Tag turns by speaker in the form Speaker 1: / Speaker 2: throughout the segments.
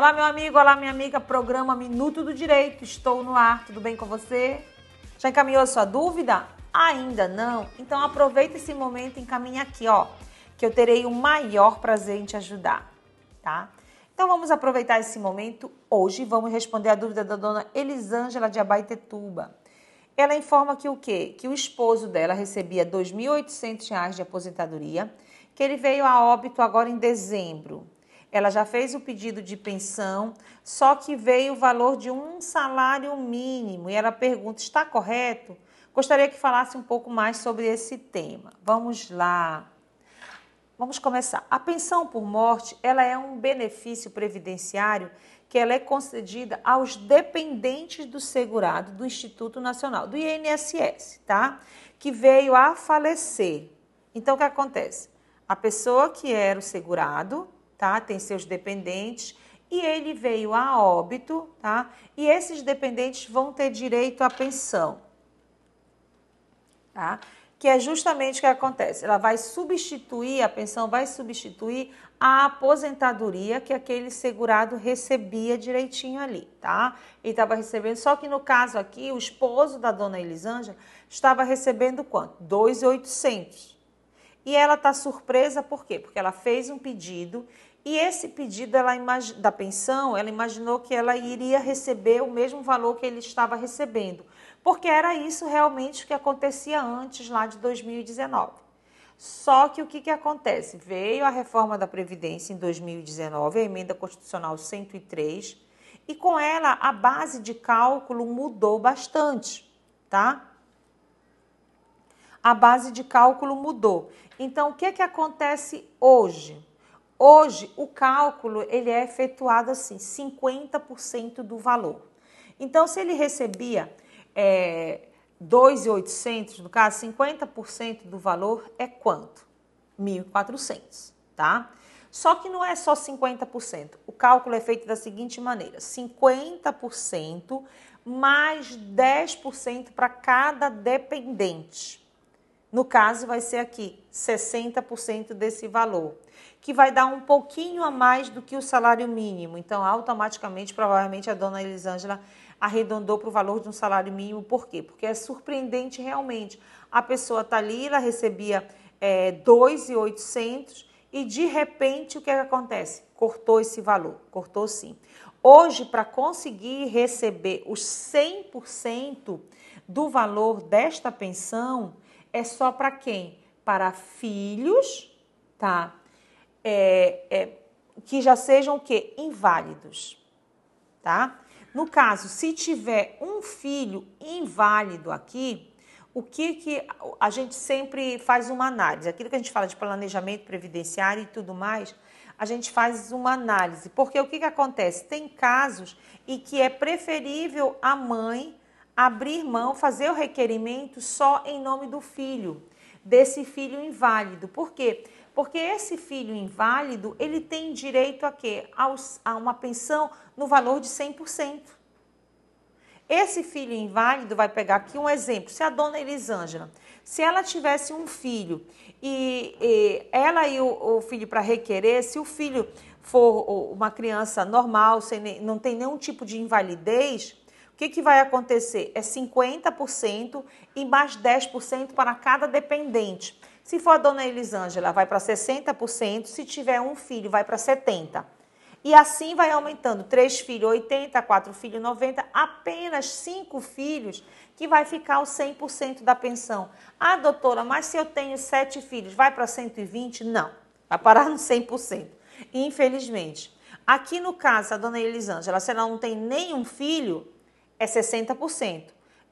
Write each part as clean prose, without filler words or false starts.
Speaker 1: Olá, meu amigo, olá, minha amiga, programa Minuto do Direito. Estou no ar, tudo bem com você? Já encaminhou a sua dúvida? Ainda não? Então aproveita esse momento e encaminha aqui, ó, que eu terei o maior prazer em te ajudar, tá? Então vamos aproveitar esse momento hoje, vamos responder a dúvida da dona Elisângela de Abaetetuba. Ela informa que o quê? Que o esposo dela recebia R$ 2.800 de aposentadoria, que ele veio a óbito agora em dezembro. Ela já fez o pedido de pensão, só que veio o valor de um salário mínimo. E ela pergunta, está correto? Gostaria que falasse um pouco mais sobre esse tema. Vamos lá. Vamos começar. A pensão por morte, ela é um benefício previdenciário que ela é concedida aos dependentes do segurado do Instituto Nacional, do INSS, tá? Que veio a falecer. Então, o que acontece? A pessoa que era o segurado, tá? Tem seus dependentes e ele veio a óbito, tá? E esses dependentes vão ter direito à pensão, tá? Que é justamente o que acontece. Ela vai substituir, a pensão vai substituir a aposentadoria que aquele segurado recebia direitinho ali, tá? Ele estava recebendo, só que no caso aqui, o esposo da dona Elisângela estava recebendo quanto? R$ 2.800. E ela está surpresa por quê? Porque ela fez um pedido e esse pedido da pensão, ela imaginou que ela iria receber o mesmo valor que ele estava recebendo, porque era isso realmente que acontecia antes, lá de 2019. Só que o que acontece? Veio a reforma da Previdência em 2019, a emenda constitucional 103, e com ela a base de cálculo mudou bastante, tá? A base de cálculo mudou. Então, o que acontece hoje? Hoje, o cálculo ele é efetuado assim, 50% do valor. Então, se ele recebia 2.800, no caso, 50% do valor é quanto? 1.400, tá? Só que não é só 50%. O cálculo é feito da seguinte maneira, 50% mais 10% para cada dependente. No caso, vai ser aqui 60% desse valor, que vai dar um pouquinho a mais do que o salário mínimo. Então, automaticamente, provavelmente, a dona Elisângela arredondou para o valor de um salário mínimo. Por quê? Porque é surpreendente realmente. A pessoa está ali, ela recebia 2.800 e, de repente, o que acontece? Cortou esse valor, cortou sim. Hoje, para conseguir receber os 100% do valor desta pensão, é só para quem? Para filhos, tá? Que já sejam o quê? Inválidos, tá? No caso, se tiver um filho inválido aqui, o que a gente sempre faz uma análise? Aquilo que a gente fala de planejamento previdenciário e tudo mais, a gente faz uma análise. Porque o que acontece? Tem casos em que é preferível a mãe abrir mão, fazer o requerimento só em nome do filho, desse filho inválido. Por quê? Porque esse filho inválido, ele tem direito a quê? A uma pensão no valor de 100%. Esse filho inválido vai pegar aqui um exemplo. Se a dona Elisângela, se ela tivesse um filho e ela e o filho para requerer, se o filho for uma criança normal, não tem nenhum tipo de invalidez, o que vai acontecer? É 50% e mais 10% para cada dependente. Se for a dona Elisângela, vai para 60%. Se tiver um filho, vai para 70%. E assim vai aumentando. 3 filhos, 80%. 4 filhos, 90%. Apenas 5 filhos que vai ficar o 100% da pensão. Ah, doutora, mas se eu tenho 7 filhos, vai para 120%? Não, vai parar no 100%. Infelizmente. Aqui no caso, a dona Elisângela, se ela não tem nenhum filho, é 60%.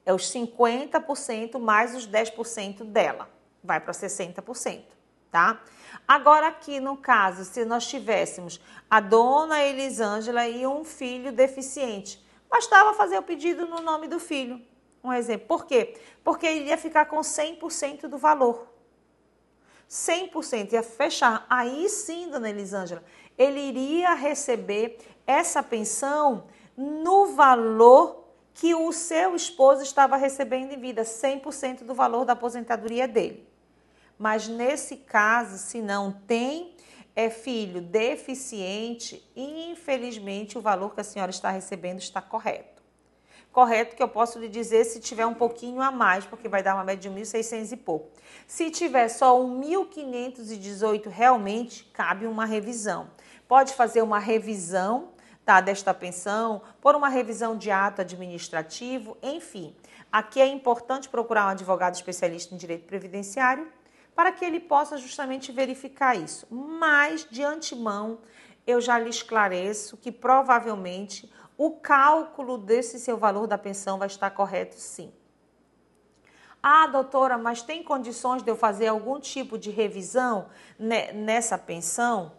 Speaker 1: É os 50% mais os 10% dela. Vai para 60%, tá? Agora aqui no caso, se nós tivéssemos a dona Elisângela e um filho deficiente, bastava fazer o pedido no nome do filho. Um exemplo. Por quê? Porque ele ia ficar com 100% do valor. 100% ia fechar. Aí sim, dona Elisângela, ele iria receber essa pensão no valor que o seu esposo estava recebendo em vida, 100% do valor da aposentadoria dele. Mas nesse caso, se não tem é filho deficiente, infelizmente o valor que a senhora está recebendo está correto. Correto que eu posso lhe dizer se tiver um pouquinho a mais, porque vai dar uma média de 1.600 e pouco. Se tiver só 1.518, realmente cabe uma revisão. Pode fazer uma revisão, tá, desta pensão, por uma revisão de ato administrativo, enfim. Aqui é importante procurar um advogado especialista em direito previdenciário para que ele possa justamente verificar isso. Mas, de antemão, eu já lhe esclareço que provavelmente o cálculo desse seu valor da pensão vai estar correto, sim. Ah, doutora, mas tem condições de eu fazer algum tipo de revisão nessa pensão?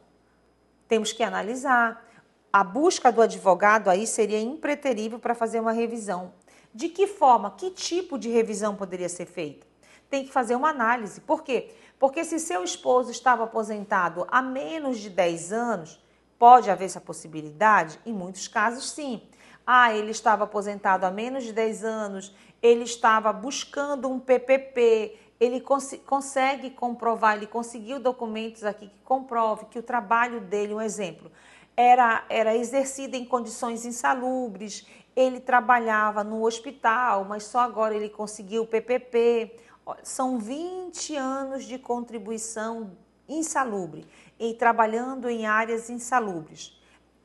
Speaker 1: Temos que analisar. A busca do advogado aí seria impreterível para fazer uma revisão. De que forma, que tipo de revisão poderia ser feita? Tem que fazer uma análise. Por quê? Porque se seu esposo estava aposentado há menos de 10 anos, pode haver essa possibilidade? Em muitos casos, sim. Ah, ele estava aposentado há menos de 10 anos, ele estava buscando um PPP, ele consegue comprovar, ele conseguiu documentos aqui que comprove que o trabalho dele, um exemplo, era exercido em condições insalubres, ele trabalhava no hospital, mas só agora ele conseguiu o PPP. São 20 anos de contribuição insalubre e trabalhando em áreas insalubres.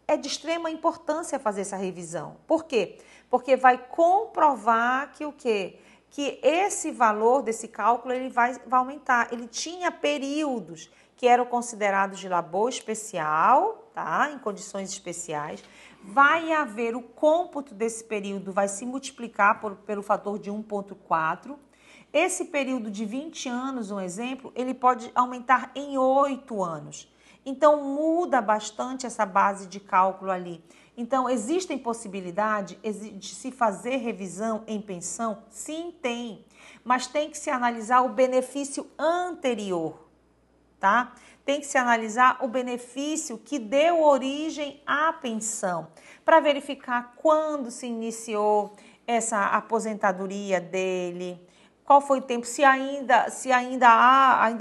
Speaker 1: É de extrema importância fazer essa revisão. Por quê? Porque vai comprovar que o quê? Que esse valor desse cálculo ele vai aumentar. Ele tinha períodos que eram considerados de labor especial, tá? Em condições especiais. Vai haver o cômputo desse período, vai se multiplicar pelo fator de 1,4. Esse período de 20 anos, um exemplo, ele pode aumentar em 8 anos. Então, muda bastante essa base de cálculo ali. Então, existem possibilidade de se fazer revisão em pensão? Sim, tem. Mas tem que se analisar o benefício anterior, tá? Tem que se analisar o benefício que deu origem à pensão, para verificar quando se iniciou essa aposentadoria dele, qual foi o tempo, se ainda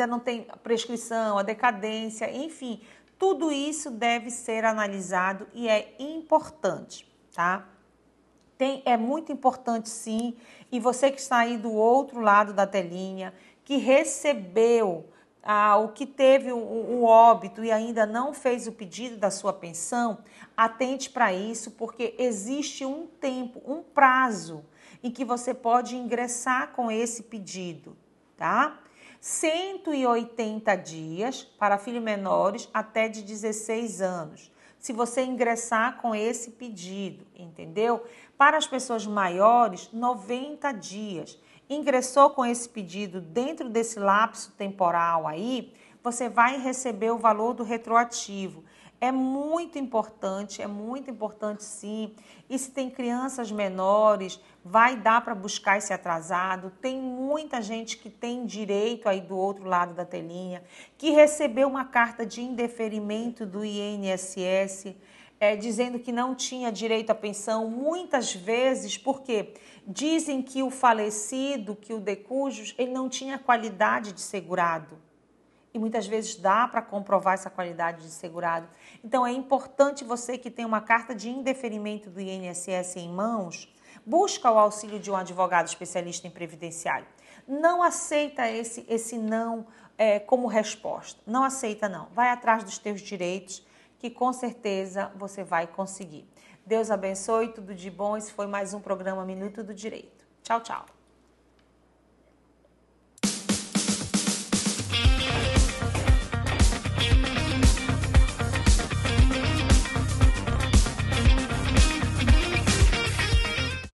Speaker 1: não tem prescrição, a decadência, enfim, tudo isso deve ser analisado e é importante, tá? É muito importante, sim, e você que está aí do outro lado da telinha, que recebeu o que teve o óbito e ainda não fez o pedido da sua pensão, atente para isso, porque existe um tempo, um prazo em que você pode ingressar com esse pedido, tá? 180 dias para filhos menores até de 16 anos. Se você ingressar com esse pedido, entendeu? Para as pessoas maiores, 90 dias. Ingressou com esse pedido dentro desse lapso temporal aí, você vai receber o valor do retroativo. É muito importante sim. E se tem crianças menores, vai dar para buscar esse atrasado. Tem muita gente que tem direito aí do outro lado da telinha, que recebeu uma carta de indeferimento do INSS, dizendo que não tinha direito à pensão, muitas vezes, porque dizem que o falecido, que o decujus, ele não tinha qualidade de segurado. E muitas vezes dá para comprovar essa qualidade de segurado. Então, é importante você que tem uma carta de indeferimento do INSS em mãos, busca o auxílio de um advogado especialista em previdenciário. Não aceita esse não como resposta. Não aceita, não. Vai atrás dos teus direitos, que com certeza você vai conseguir. Deus abençoe, tudo de bom. Esse foi mais um programa Minuto do Direito. Tchau, tchau.